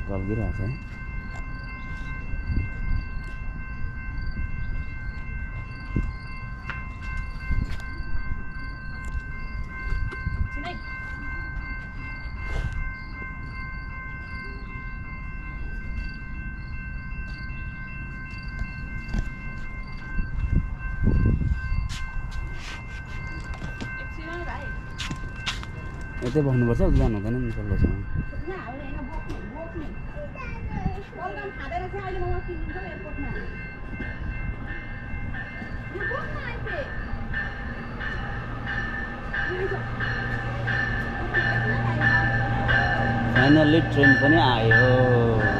टल्किरहेको छ है यतै बस्नुपर्छ जानु हुँदैन नि तल्लोसम्म फाइनल्ली ट्रेन पनि आयो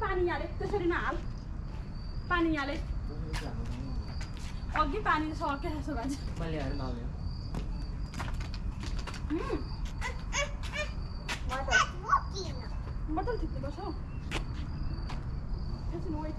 पानी यहाँले त्यसरी नहाल पानी यहाँले अघि पानी सके जस्तो भन्छ बोतल थिच्नुपर्छ हौ एकछिन वेट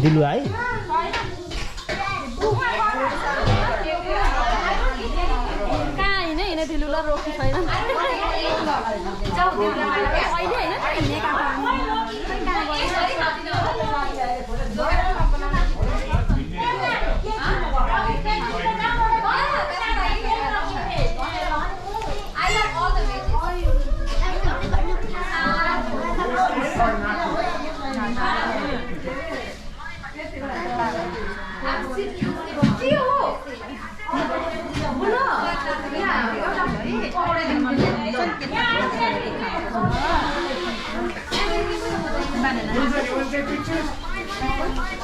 दिलु आइ कहाँ हिँड्ने दिलुलाई रोकी छैन अहिले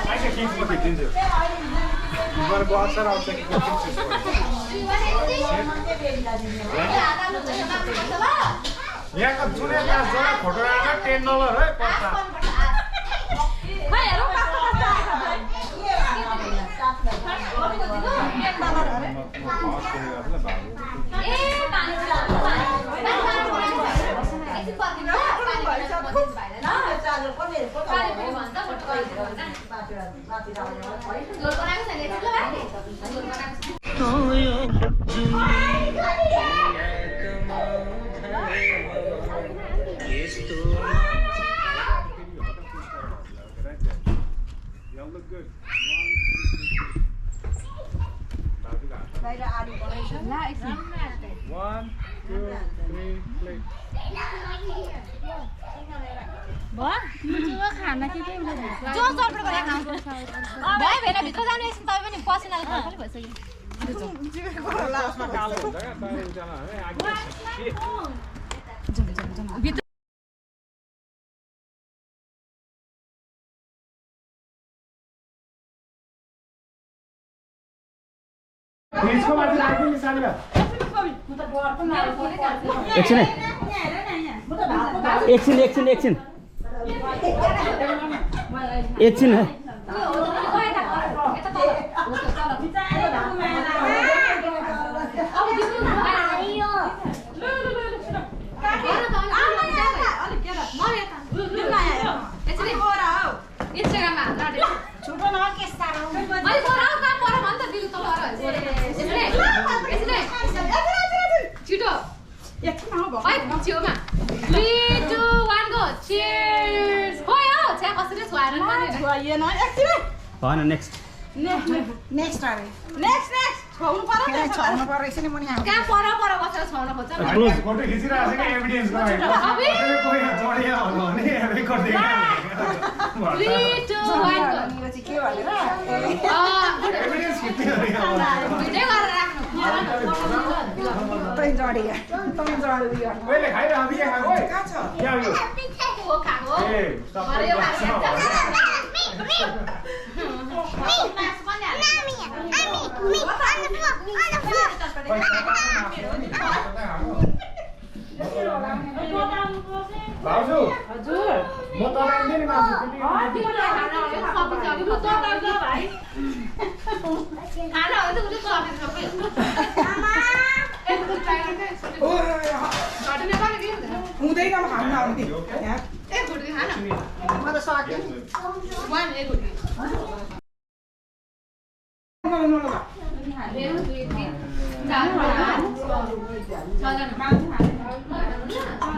I can keep looking into it. You want to go outside? I'll take a good pictures for you. यहाँको जुनेका जरा फोटो आएर $10 है पर्छ look good. 1, 2, 3, click. खाना के भयो भेना भित्र जानु एकछिन तपाईँ पनि पसिनाले थरथरी भइसक्यो इसको माथि राखिदिनु सानो एकछिन है एकछिन एकछिन एकछिन एकछिन है भएन नेक्स्ट फोटो खिचिरहेको छ कि एभिडेन्सको लागि जडिया हो भने रेकर्ड एभिडेन्स खिच्ने मैले खाइरह हामी के खाएको के हो यो ए भाउजू हजुर म तपाईँ नि मासु हुँदैन खानु आउँथे म त सकेँ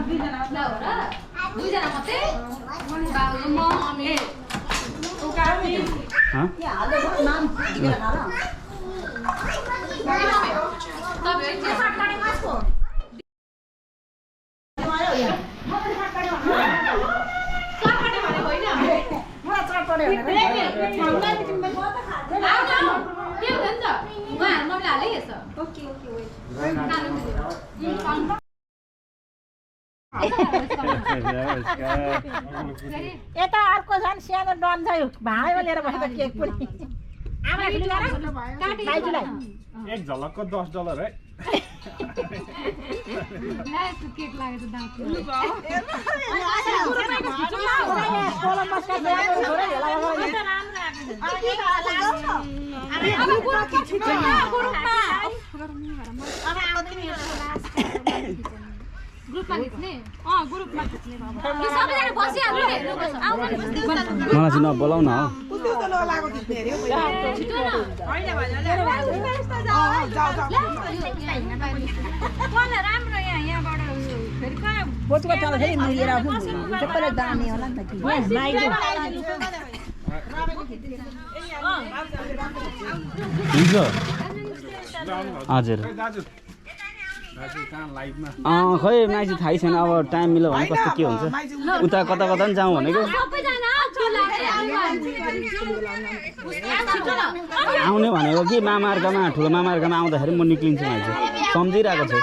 दुईजना मात्रै यता अर्को झन् सानो डन छ भाँडैमा लिएर बसेको केक पनि एक झलकको $10 है केक लागेको दाँत ग्रुपमा खिच्ने ग्रुपमा खिच्ने सबैजना बसिहाल्नु मलाई चाहिँ नबोलाउ न राम्रो यहाँबाट फेरि कहाँ बोटको तल फेरि मिलेर सबैले जाने होला नि हुन्छ हजुर खै माइजी थाहै छैन अब टाइम मिल्यो भने कस्तो के हुन्छ उता कता कता पनि जाउँ भनेको आउने भनेको कि मामार्कामा ठुलो मामार्कामा आउँदाखेरि म निक्लिन्छु मान्छे सम्झिरहेको छु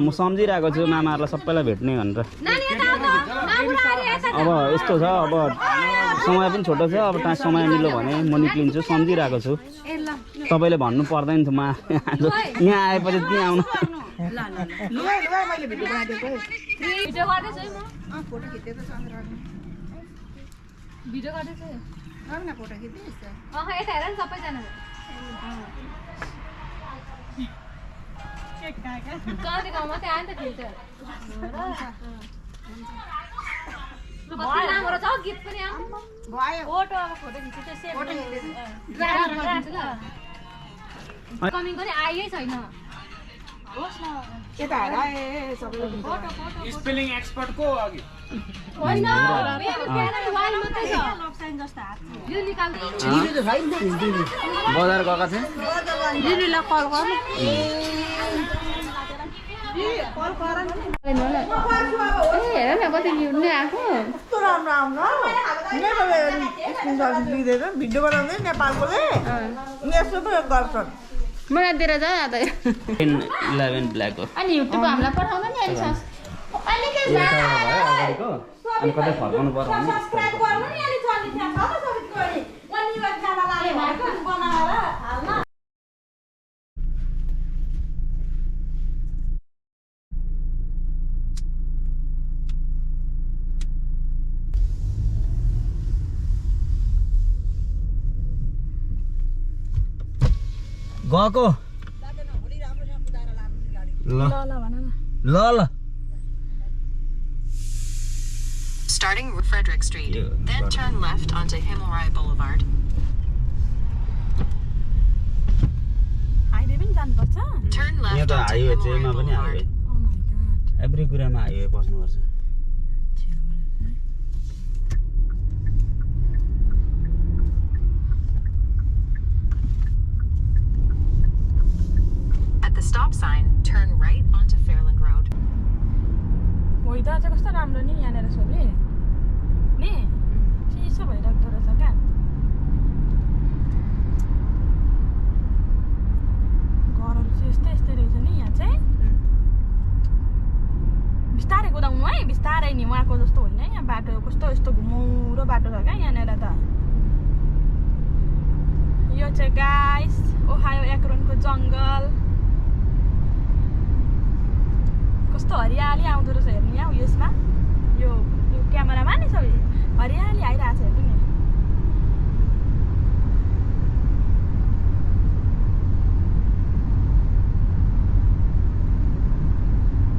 म सम्झिरहेको छु मामाहरूलाई सबैलाई भेट्ने भनेर अब यस्तो छ अब समय पनि छोटो छ अब समय मिल्यो भने म निक्लिन्छु सम्झिरहेको छु तपाईँले भन्नु पर्दैन थियो म यहाँ आएपछि त्यहाँ आउनु भिडियो गर्दैछ यता हेर नि सबैजना कति गाउँमा चाहिँ आयो नि त फिल्टर राम्रो छ गीत पनि फोटो अब फोटो खिचेको कमिङ पनि आइयै छैन स्पेलिङ एक्सपर्ट को अघि होइन मात्रै छ यो निकाल्दै बजार गएको थिएँ दिदीलाई कल गर्नु हेर न कति न्युट्ने आएको राम्रो आउनु लिँदैन भिडियो बनाउँदै नेपालकोले यस्तो पो गर्छन् मलाई दिएर जा त 11 ब्ल्याक हो अनि युट्युब हामीलाई पठाउनु नि अनि अनि कतै फर्काउनु पर्यो भने सब्स्क्राइब गर्नु नि अनि चल्ने छ त सबै गरी अनि यो जाना लाले भएको बनाएर हाल्न गएको ल ल ल Starting Frederick Street, then turn left onto Himmelrai Boulevard. Highway पनि जानुपर्छ Turn यहाँ left त onto हाइवे Himmelrai चाहिँमा पनि highway oh my god every कुरामा हाइवे पस्नुपर्छ At the stop sign, turn right onto Fairland Road. Weather चाहिँ कस्तो राम्रो नि यहाँनिर सोबे नि चिसो भइराख्दो रहेछ क्या घरहरू चाहिँ यस्तै यस्तै रहेछ नि यहाँ चाहिँ बिस्तारै कुदाउनु है बिस्तारै नि उहाँको जस्तो होइन यहाँ बाटो कस्तो यस्तो घुमौरो बाटो छ क्या यहाँनिर त यो चाहिँ गाइस ओहायो एक्रोनको जङ्गल कस्तो हरियाली आउँदो रहेछ हेर्नु यहाँ यसमा यो क्यामेरामा नि सबै हरियाली आइरहेको छ हेर्नु नि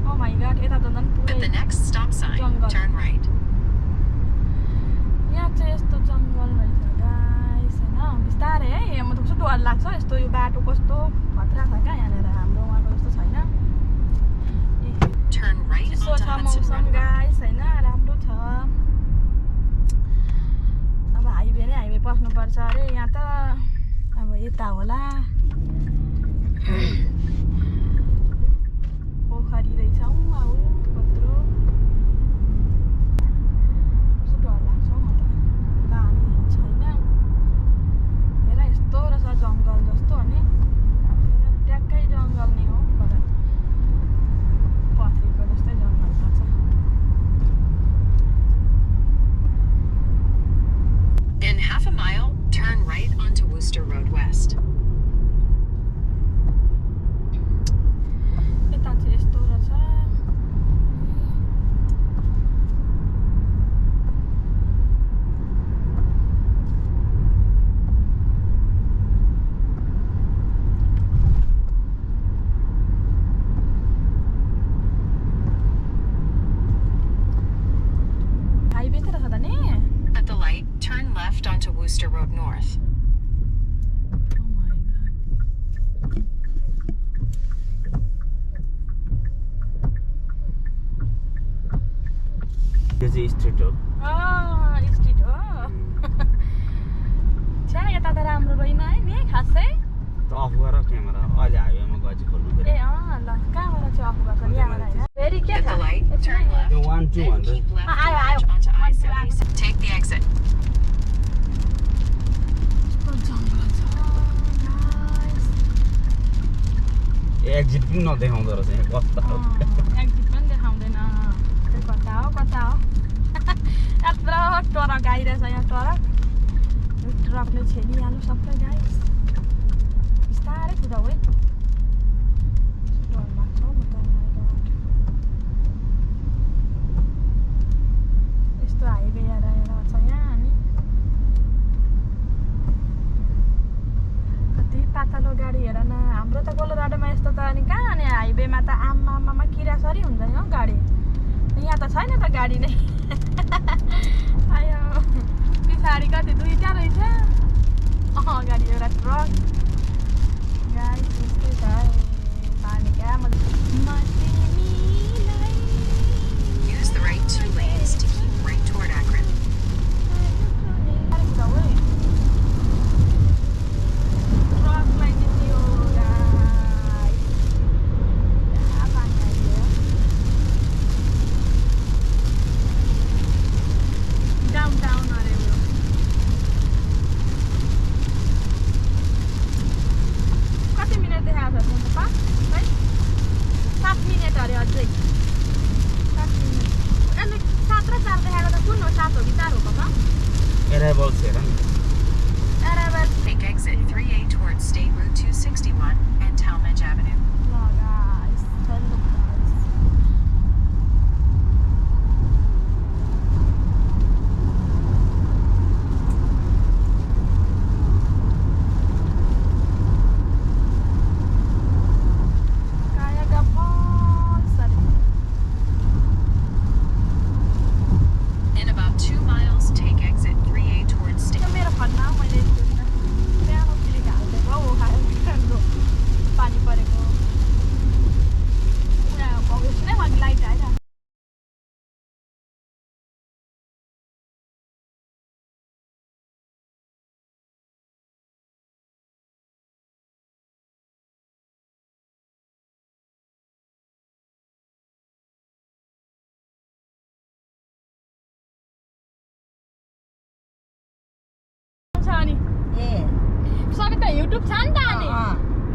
ओ माय गॉड यता त झन् At the पुरै next stop sign, Jungle. turn right. यहाँ चाहिँ यस्तो जङ्गल रहेछ गाइस होइन बिस्तारै है म त कस्तो डर लाग्छ यस्तो यो बाटो कस्तो खतरा छ क्या यहाँनिर हाम्रो उहाँको जस्तो छैन Turn right चिसो onto छ Hudson मौसम Road. गाइस होइन राम्रो छ अब हाइवे नै हाइवे पस्नुपर्छ अरे यहाँ त अब यता होला पोखरी रहेछ अब कत्रो कस्तो डर लाग्छ हौ म त पानी छैन हेर यस्तो रहेछ जङ्गल जस्तो अनि हेर ट्याक्कै जङ्गल नै हो पर पथरीको जस्तै जङ्गल छ In half a mile, turn right onto Worcester Road West. यता चाहिँ यस्तो रहेछ हाइवे चाहिँ रहेछ त नि At the light, turn left onto Worcester Road North. Oh my God. यो चाहिँ स्ट्रिट हो स्ट्रिट हो छ्या यता त राम्रो रहेन है नि खासै त अफ गर क्यामेरा अहिले हाइवेमा गएपछि खोल्नु ए फेरि ल कहाँबाट चाहिँ अफ भएको यहाँबाट होइन फेरि के At छ the light, turn left. त्यो 1 2 Then भन्दै keep left Aye, to aye. merge onto One, two, I-76. Take the exit. यस्तो जङ्गल छ guys. एक्जिट पनि नदेखाउँदो रहेछ यहाँ कस्तो एक्जिट पनि देखाउँदैन खै कता हो यत्रो ट्रक आइरहेछ यहाँ ट्रक यो ट्रकले छेडिहाल्यो सबै गाइस बिस्तारै कुदाऊ है डर लाग्छ हौ म त oh my God. यस्तो हाइवे हेर छ यहाँ अनि कति पातलो गाडी हेर न हाम्रो त कोलोराडोमा यस्तो त अनि कहाँ अनि हाइवेमा त आमामा किरासरी हुन्छ नि हौ गाडी यहाँ त छैन त गाडी नै आयो पछाडि कति दुईवटा रहेछ अगाडि एउटा ट्रक गाडी त्यस्तै छ पानी क्या Use the right 2 lanes to keep right toward Akron. ट्रकलाई दियो पानी आइदियो डाउन अरे उयो कति मिनट देखाएको छ त पाँच है 7 मिनट अरे अझै 7 मिनट अनि 7 र 4 देखाएको त कुन हो 7 हो कि 4 हो पापा एराइभल्स हेर नि arrival Take exit 3A towards State Route 261 and Talmadge Avenue. ल गाइस चल्नु गाइस युट्युब छ नि त अनि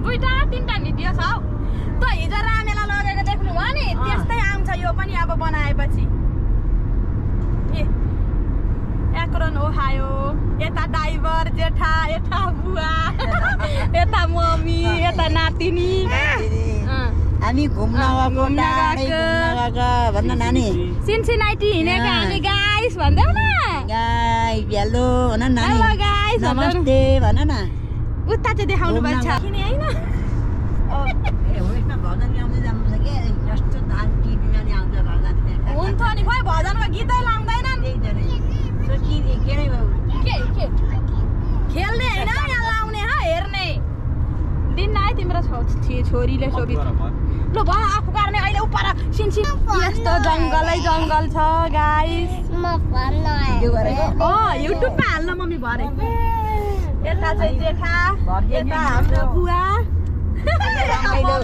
2टा 3टा भिडियो छ हौ त हिजो रामेला लगेको देख्नु भयो नि त्यस्तै आउँछ यो पनि अब बनाएपछि एक्रोन ओहायो यता ड्राइभर जेठा यता बुवा यता मम्मी यता नातिनी हामी घुम्न गएको टाढै घुम्न गएको भन्न नानी सिन्सिनाइटी हिँडेको हामी गाइस भन्दैौ न गाई हेलो भन नानी हेलो गाइस नमस्ते भन न उता चाहिँ देखाउनु पर्छ किन हैन ए हो यसमा भजन गाउँदै जानुपर्छ के जस्तो धान टिभीमा नि आउँछ भजन हुन्छ नि खोइ भजनको गीतै लाउँदैनन् के खेल्ने हैन यहाँ लाउने ह हेर्ने दिन आए तिम्रो छोरीले सोबी ल भयो आफू गर्ने अहिले उपर सिनसिन यस्तो जङ्गलै जङ्गल छ गाइस युट्युबमा हाल्न मम्मी भरे यता चाहिँ जेठा यता हाम्रो बुवा यो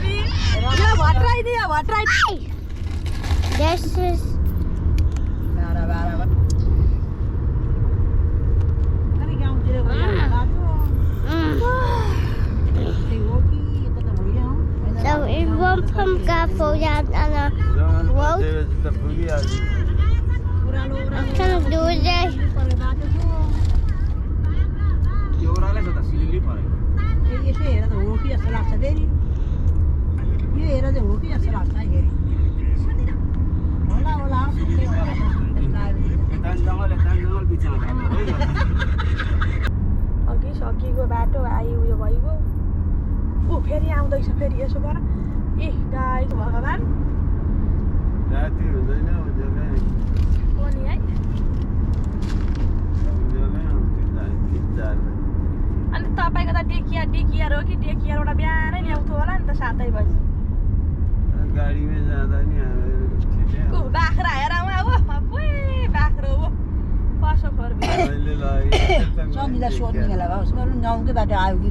भट्राइ दियो भट्राइ So everyone from Gafoyan and a road. I'm trying to do it there. यसो हेर त हो कि जस्तो लाग्छ फेरि यो हेर चाहिँ हो कि जस्तो लाग्छ फेरि होला होला अघि सकिएको बाटो आयो उयो भइगयो ऊ फेरि आउँदैछ फेरि यसो गर ए गाई भगवान् राति हुँदैन हो नि है अनि तपाईँको त डेकिया हो कि डेकियाबाट बिहानै ल्याउँथ्यो होला नि त 7 बजी गाडीमै जाँदा नि ऊ बाख्रा हेर उहाँ ऊ बाख्रो ऊ पसो खोर सन्धिलाई सोध्ने बेला भयो उसको गाउँकै बाटो आयो कि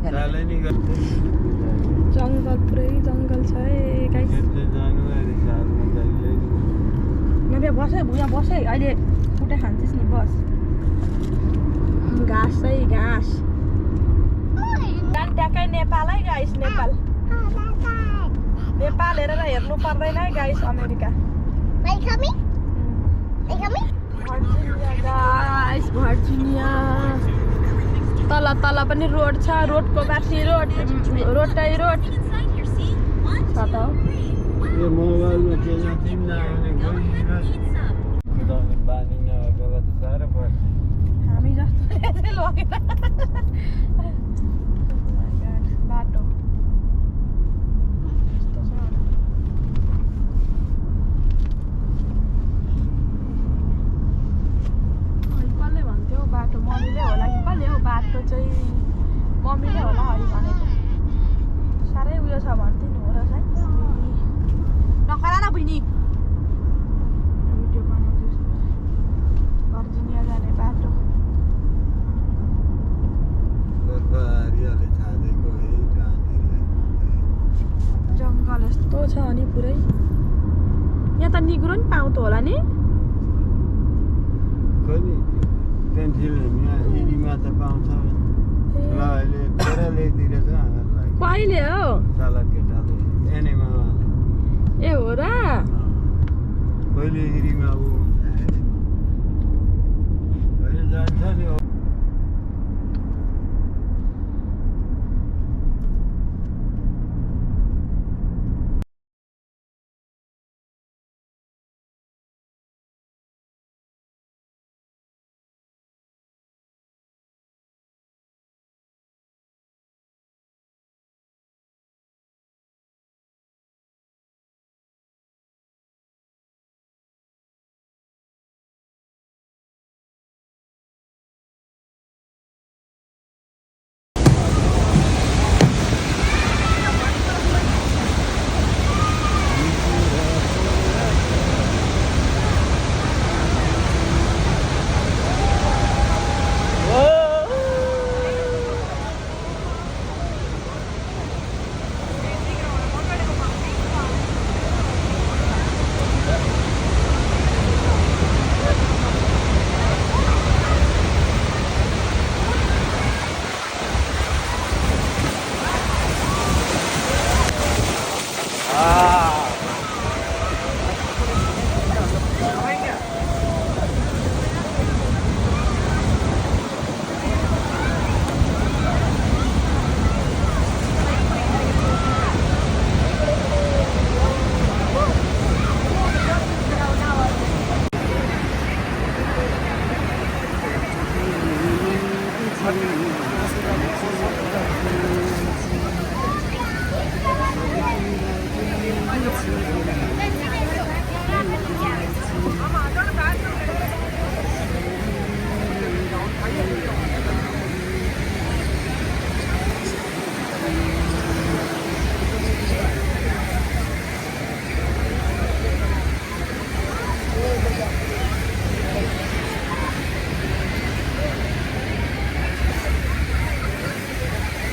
जङ्गल पुरै जङ्गल छ है गाइस नभए बस है भुइँ बस है अहिले कुटै खान्छस् नि बस घाँस है घाँस ट्याक्कै नेपाल है गाइस नेपाल हेरेर हेर्नु पर्दैन है गाइस अमेरिका गाइस भर्जिनिया तल पनि रोड छ रोडको माथि रोडै रोड छ त यो मोबाइलमा के नथिम नआउने बानी नभएको त साह्रो पर्छ हामी जस्तो लगेर बाटो कसले भन्थ्यो बाटो मम्मीले होला कि कसले हो बाटो चाहिँ मम्मीले होला हरि भनेको साह्रै उयो छ भन्थ्यो नि हो र सायद नखरा न बहिनी भिडियो बनाउँदैछु भर्जिनिया जाने बाटो जङ्गल यस्तो छ अनि पुरै यहाँ त निग्रो नि पाउँदो होला नि एरीमा त पाउँछ ल अहिले पुरा ल्याइदिरहेछ हामीहरूलाई कहिले हो चालक केटाले एनेमा ए हो र पहिले एरीमा ऊ अहिले जान्छ नि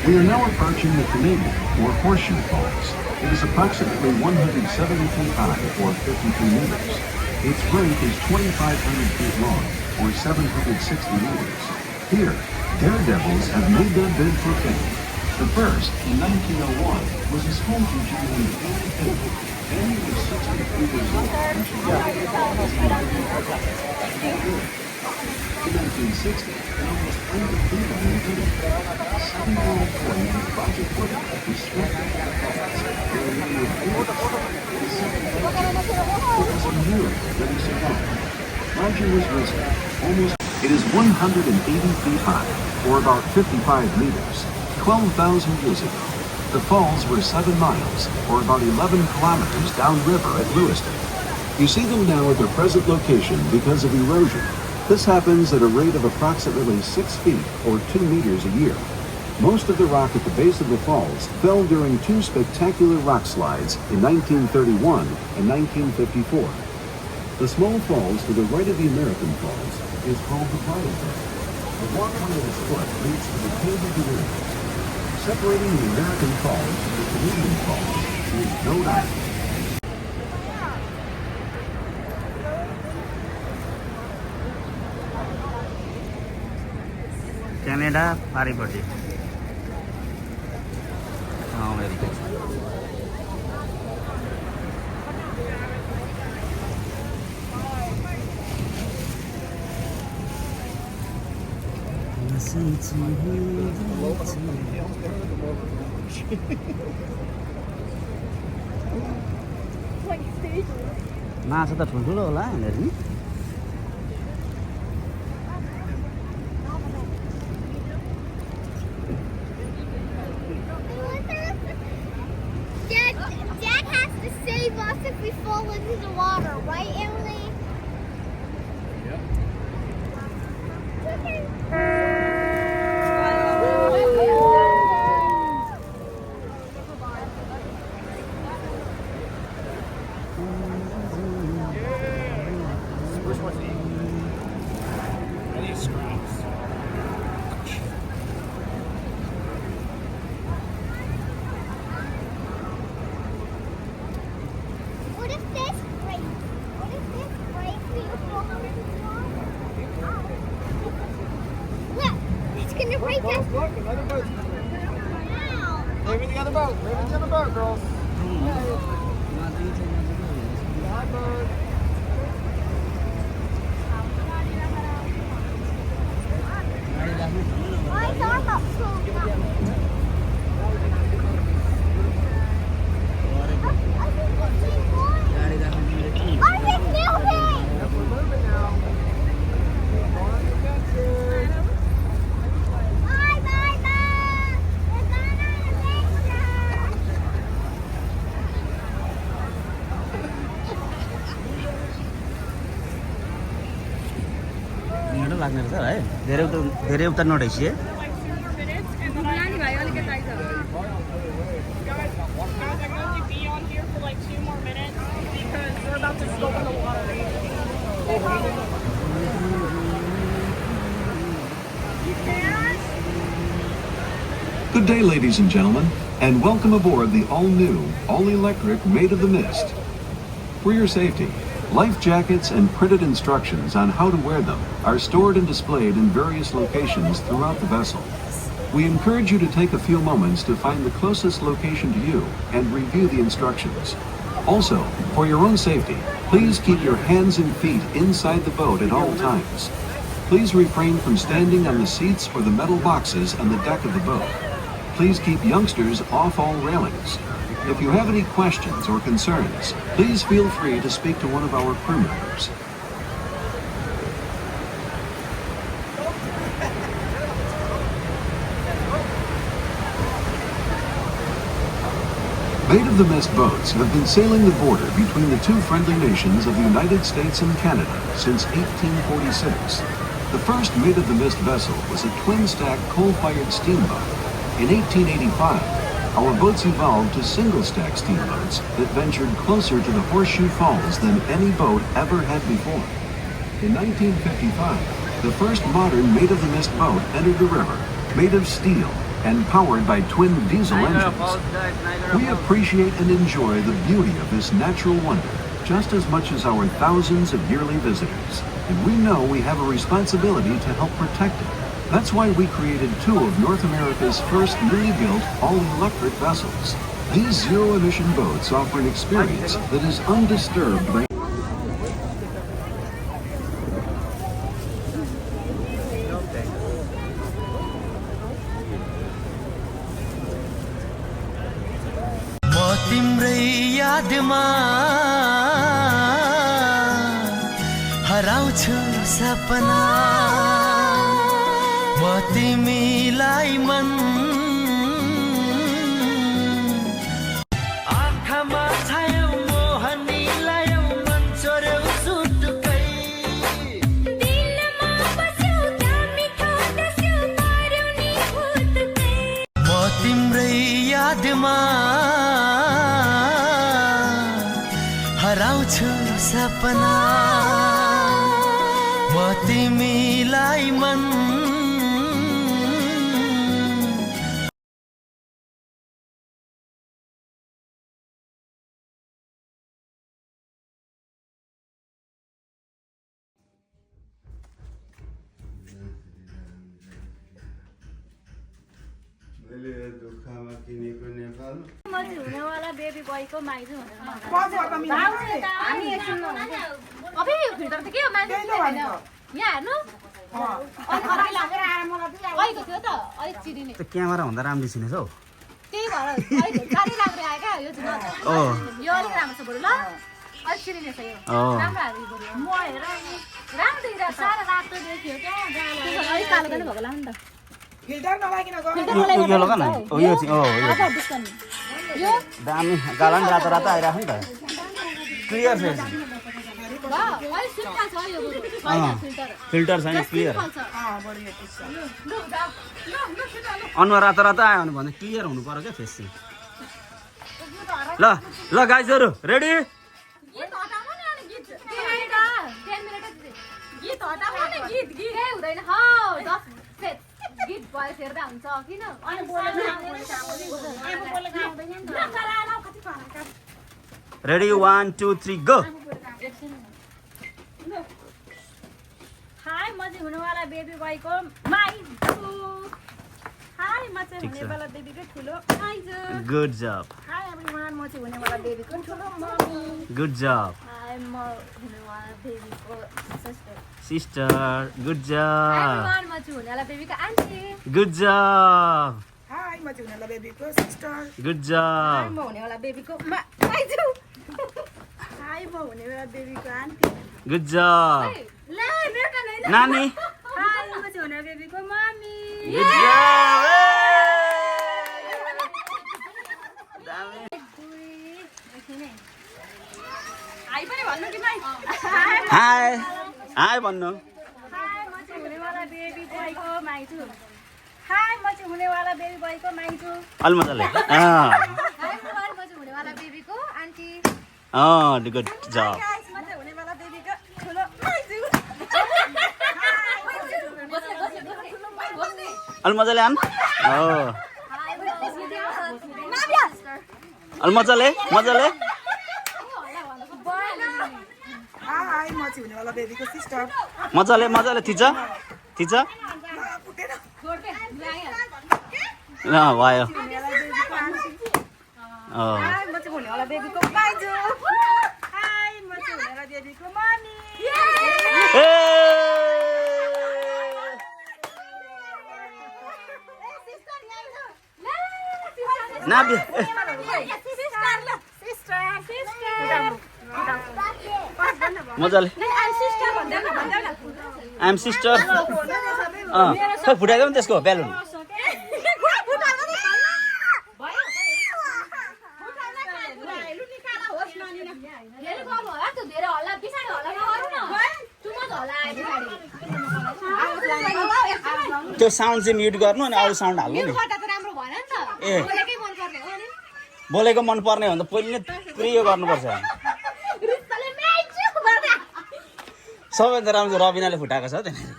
We are now approaching the Canadian, or Horseshoe Falls. It is approximately 170 feet high, or 52 meters. Its breadth is 2,500 feet long, or 760 meters. Here, daredevils have made their bid for fame. The first, in 1901, was a school teacher named Annie Taylor. Annie was 63 years old when she graduated from in 1960, an almost undefeated activity. 7-year-old boy named Roger Woodard was swept into the falls, where he was able to survive the second lecture. It was a miracle that he survived. Roger was rescued. It is 180 feet high, or about 55 meters. 12,000 years ago, the falls were 7 miles, or about 11 kilometers downriver at Lewiston. You see them now at their present location because of erosion. This happens at a rate of approximately 6 feet, or 2 meters a year. Most of the rock at the base of the falls fell during 2 spectacular rock slides in 1931 and 1954. The small falls to the right of the American Falls is called the Bridal Veil. The walkway at its foot leads to the Cave of the Winds. Separating the American Falls from the Canadian Falls is Rhode Island. Canada पारिपट्टि America माछा त ठुल्ठुलो होला यहाँनिर नि Dad has to save us if we fall into the water, right, Emily? Yep. Which one's eating? I need scraps. What if this breaks? What if this breaks? We will fall into the water. Look, it's gonna break us. Look, another boat's coming. Wow. Wave the other boat. Wave the other boat, girls. Bye, bird. Why is our boat slowing down? I think it's same one. Are we moving? Yep, we're moving now. Going on adventures. Bye, bye, bye. We're going on adventure. मिठो लाग्ने रहेछ है धेरै उता नढेसिए नानी भाइ अलिकति आइज Guys, I'm going to be on here for like 2 more minutes because we're about to go in the water. Good day, ladies and gentlemen, and welcome aboard the all-new, all-electric Maid of the Mist. For your safety, life jackets and printed instructions on how to wear them are stored and displayed in various locations throughout the vessel. We encourage you to take a few moments to find the closest location to you and review the instructions. Also, for your own safety, please keep your hands and feet inside the boat at all times. Please refrain from standing on the seats or the metal boxes on the deck of the boat. Please keep youngsters off all railings. If you have any questions or concerns, please feel free to speak to one of our crew members. Maid of the Mist boats have been sailing the border between the 2 friendly nations of the United States and Canada since 1846. The first Maid of the Mist vessel was a twin-stack coal-fired steamboat. In 1885, our boats evolved to single-stack steamboats that ventured closer to the Horseshoe Falls than any boat ever had before. In 1955, the first modern Maid of the Mist boat entered the river, made of steel, and powered by twin diesel engines. We appreciate and enjoy the beauty of this natural wonder just as much as our thousands of yearly visitors, and we know we have a responsibility to help protect it. That's why we created 2 of North America's first newly built all-electric vessels. These zero-emission boats offer an experience that is undisturbed by हराउँछु सपना म तिमीलाई मन आँखामा छायौ मोहनी लायौ मन चोर्यौ सुटुकै दिलमा बस्यौ मिठो दस्यौ पार्यौ नि भुतकै म तिम्रै यादमा हराउँछु सपना म तिमीलाई मन दुःखमा किनेको नेपाल हुनेवाला बेबी बोयको माइजु भनेर हामी एकछिन अबे यो फिल्टर त के हो मान्छे हैन यहाँ हेर्नु अहिलेको थियो त अलिक चिरिने त्यो क्यामेरा भन्दा राम्रो छिनेछ हौ त्यही भएर अलिक गाडी लाग्दै आयो क्या यो चाहिँ यो अलिक राम्रो छ बरु ल अलिक चिरिने छ यो राम्रो हाल्नु पर्यो म हेर राम्रो देखिरहेको सारा रातो देखियो क्या अलिक कालो पनि भएको होला नि त फिल्टर नलागिन गयो यो लगा न यो चाहिँ आधा डिस्काउन्ट यो दामी गाला नि रातो रातो आइराख्यो नि त क्लियर छ वाह अलिक सिम्पल छ यो बरु फिल्टर फिल्टर छैन क्लियर ल अनुहार रातो रातो आयो भने क्लियर हुनु पर्यो क्या फेस चाहिँ ल ल गाइजहरु रेडी गीत हटाउनु न अनि गीत 10 मिनेट गीत हटाउनु न गीत हुँदैन हौ 10 सेट गीत भएस हेर्दा हुन्छ किन अनि रेडी 1 2 3 गो हाय म चाहिँ हुनेवाला बेबी बोयको माइजु हाय म चाहिँ हुनेवाला बेबीको ठुलो माइजु गुड जब हाय एभ्रीवन म चाहिँ हुनेवाला बेबीको ठुलो मम्मी गुड जब हाय म हुनेवाला बेबीको सिस्टर गुड जब एभ्रीवन म चाहिँ हुनेवाला बेबीको आन्टी गुड जब हाय म चाहिँ हुनेवाला बेबीको सिस्टर गुड हाय जब म हुनेवाला बेबीको माइजु हाय म हुनेवाला बेबीको आन्टी गुड जब ल बेटा नै नानी हाय म चाहिँ हुनेवाला बेबीको मम्मी गुड जब हाय पनि भन्नु कि भाइ हाय हाय भन्नु हाय म चाहिँ हुनेवाला बेबी बोयको माइजु हाय म चाहिँ हुनेवाला बेबी बोयको माइजु अलि मजाले हाय म चाहिँ हुनेवाला बेबीको आन्टी गुड जब म चाहिँ हुनेवाला बेबीको ठुलो माइजु अलि मजाले आन अलि मजाले मजाले हाय म चाहिँ हुनेवाला बेबीको सिस्टर मजाले मजाले थिच थिच ल भयो हाय म चाहिँ हुनेवाला बेबीको माइजु हाय म चाहिँ हुनेवाला बेबीको मम्मी नाबी मजाले आइएम सिस्टर खै फुटाइदियो नि त्यसको बेलुन त्यो साउन्ड चाहिँ म्युट गर्नु अनि अरू साउन्ड हाल्नु नि ए बोलेको मन पर्ने भन्दा पहिले नै पुरै यो गर्नुपर्छ सबैभन्दा राम्रो रबिनाले फुटाएको छ त्यहाँनिर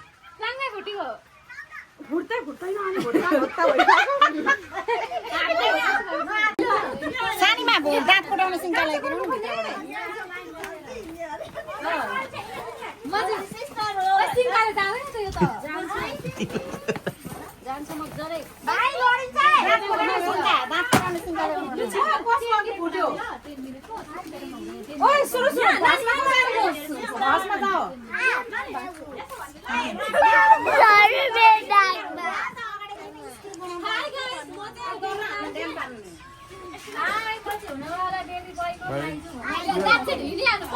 दाँत कोटाउने सिङ्काले दिनु नि भित्रबाट सिङ्काले जाँदैन त यो त जान्छ मजाले भाइ लडिन्छ दाँत कोटाउने सिङ्काले ओइ सुरु सुरु घाँसमा जाऊ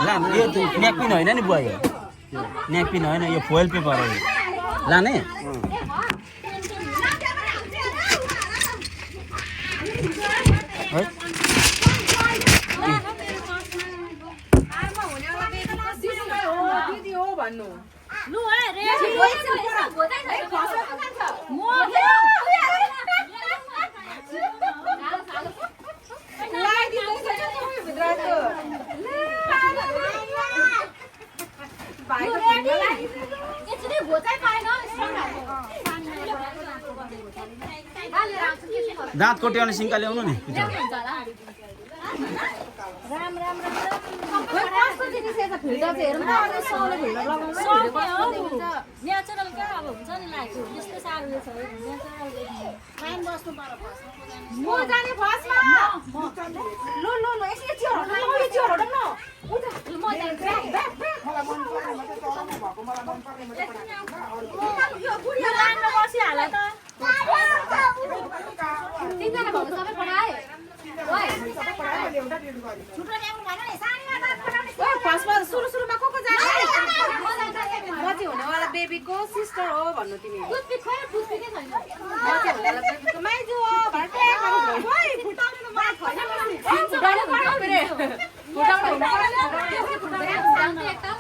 ला यो न्याकपिन होइन नि बुवा यो न्याकपिन होइन यो फोइल पेपर हो लाने है दाँत कोट्याउने सिङ्का ल्याउनु नि राम राम राम कस्तो देखिसकेको फिल्टर चाहिँ हेर्नु न सौले फिल्टर लगाउनु नेचुरल क्या अब हुन्छ नि लाइक यस्तो साह्रो छ नेचुरल फाइन बस्नु पर्यो म जाने फर्स्टमा ल ल ल यसले चियर हटाउनु ल यो चियर हटाउनु उता म जान्छु यो बुढी लान्न बसिहाल त तिनजना भएको सबै पढाए ओइ छुट्टा ल्याउनु भएन नि सानीमा दाँत कोटाउने ओइ फर्स्टमा सुरुमा को जान्छ मची हुनेवाला बेबीको सिस्टर हो भन्नु तिमी टुथपिक खोइ टुथपिकै छैन मची हुनेवाला बेबीको माइजू हो भर्टे ओइ फुटाउने त मलाई छैन फुटाउने पर्छ फेरि फुटाउने एकदम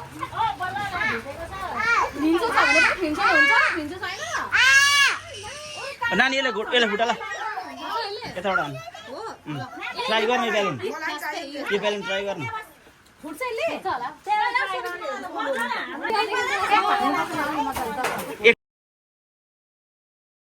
भिन्चो छ भने पनि भिन्चो हुन्छ भिन्चो छैन नानी यसले फुटाला यताबाट ट्राई गर्ने ब्यालेन्स यो ब्यालेन्स ट्राई गर्ने फुट्छ यसले